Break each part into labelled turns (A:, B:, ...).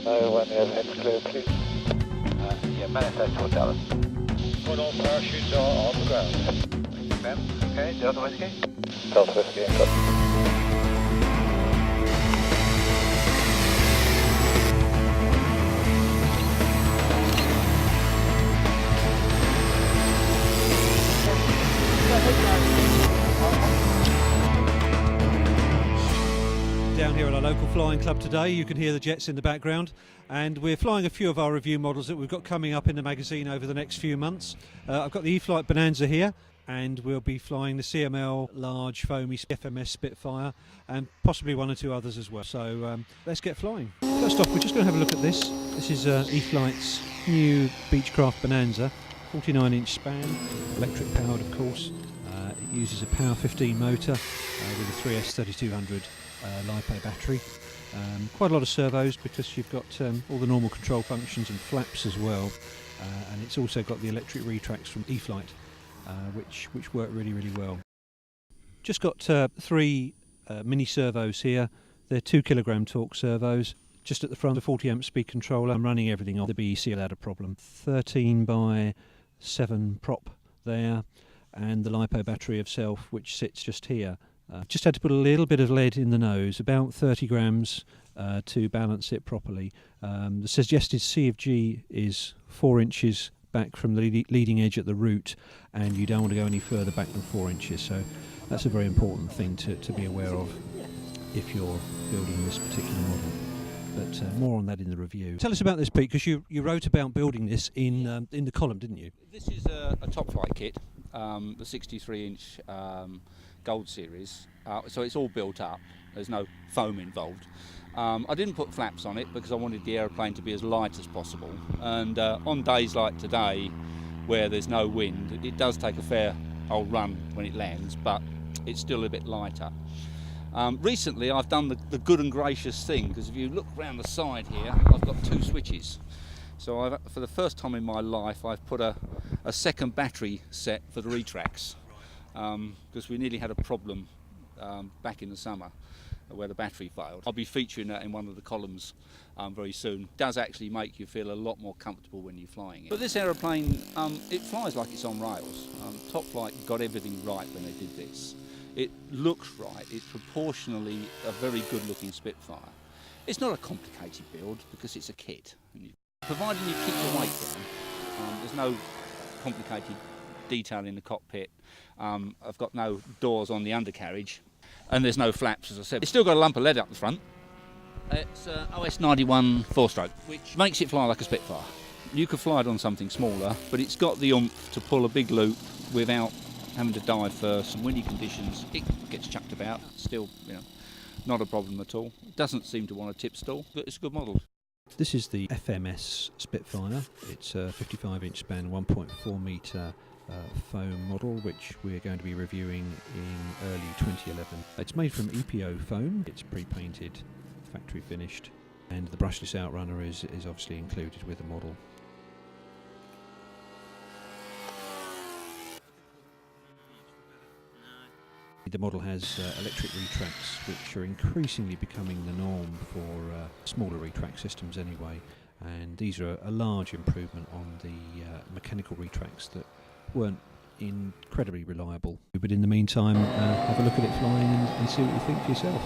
A: when the head's clear, please. Yeah, manifest for Dallas.
B: Put all parachutes on the ground.
A: Thank you, ma'am. Okay, Delta Whiskey? Delta Whiskey, got
C: Down here at our local flying club today, you can hear the jets in the background, and we're flying a few of our review models that we've got coming up in the magazine over the next few months. I've got the E-flite Bonanza here, and we'll be flying the CML large foamy FMS Spitfire and possibly one or two others as well. So let's get flying. First off, we're just going to have a look at this. This is E-flite's new Beechcraft Bonanza, 49-inch span, electric powered of course. It uses a Power 15 motor with a 3S 3200 LiPo battery. Quite a lot of servos because you've got all the normal control functions and flaps as well, and it's also got the electric retracts from E-flite, which work really well. Just got three mini servos here. They're 2 kilogram torque servos. Just at the front, a 40 amp speed controller. I'm running everything off the BEC without a problem. 13 by 7 prop there, and the LiPo battery itself, which sits just here. Just had to put a little bit of lead in the nose, about 30 grams to balance it properly. The suggested C of G is 4 inches back from the leading edge at the root, and you don't want to go any further back than 4 inches. So that's a very important thing to be aware of if you're building this particular model. But more on that in the review. Tell us about this, Pete, because you wrote about building this in the column, didn't you?
D: This is a top flight kit, the 63-inch Gold Series, so it's all built up. There's no foam involved. I didn't put flaps on it because I wanted the aeroplane to be as light as possible, and on days like today where there's no wind, it does take a fair old run when it lands, but it's still a bit lighter. Recently I've done the good and gracious thing, because if you look around the side here, I've got 2 switches. So for the first time in my life, I've put a second battery set for the retracts, because we nearly had a problem back in the summer where the battery failed. I'll be featuring that in one of the columns very soon. It does actually make you feel a lot more comfortable when you're flying it. But this aeroplane, it flies like it's on rails. Top Flight got everything right when they did this. It looks right, it's proportionally a very good looking Spitfire. It's not a complicated build because it's a kit. Providing you keep the weight down, there's no complicated detail in the cockpit. I've got no doors on the undercarriage, and there's no flaps, as I said. It's still got a lump of lead up the front. It's OS 91 4-stroke, which makes it fly like a Spitfire. You could fly it on something smaller, but it's got the oomph to pull a big loop without having to dive first. In windy conditions, it gets chucked about. Still, not a problem at all. It doesn't seem to want a tip stall, but it's a good model.
C: This is the FMS Spitfire. It's a 55-inch span, 1.4 metre foam model, which we're going to be reviewing in early 2011. It's made from EPO foam. It's pre-painted, factory finished, and the brushless outrunner is obviously included with the model. The model has electric retracts, which are increasingly becoming the norm for smaller retract systems anyway, and these are a large improvement on the mechanical retracts that weren't incredibly reliable. But in the meantime, have a look at it flying and see what you think for yourself.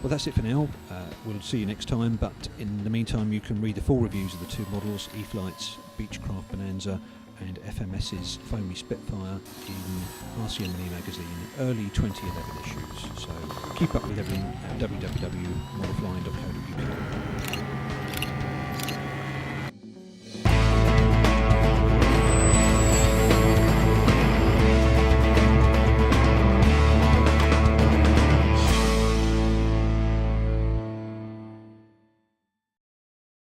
C: Well, that's it for now. We'll see you next time, but in the meantime you can read the full reviews of the 2 models, E-flite's Beechcraft Bonanza and FMS's foamy Spitfire, in RCM Mini magazine, early 2011 issues. So keep up with everything at www.modelflying.co.uk.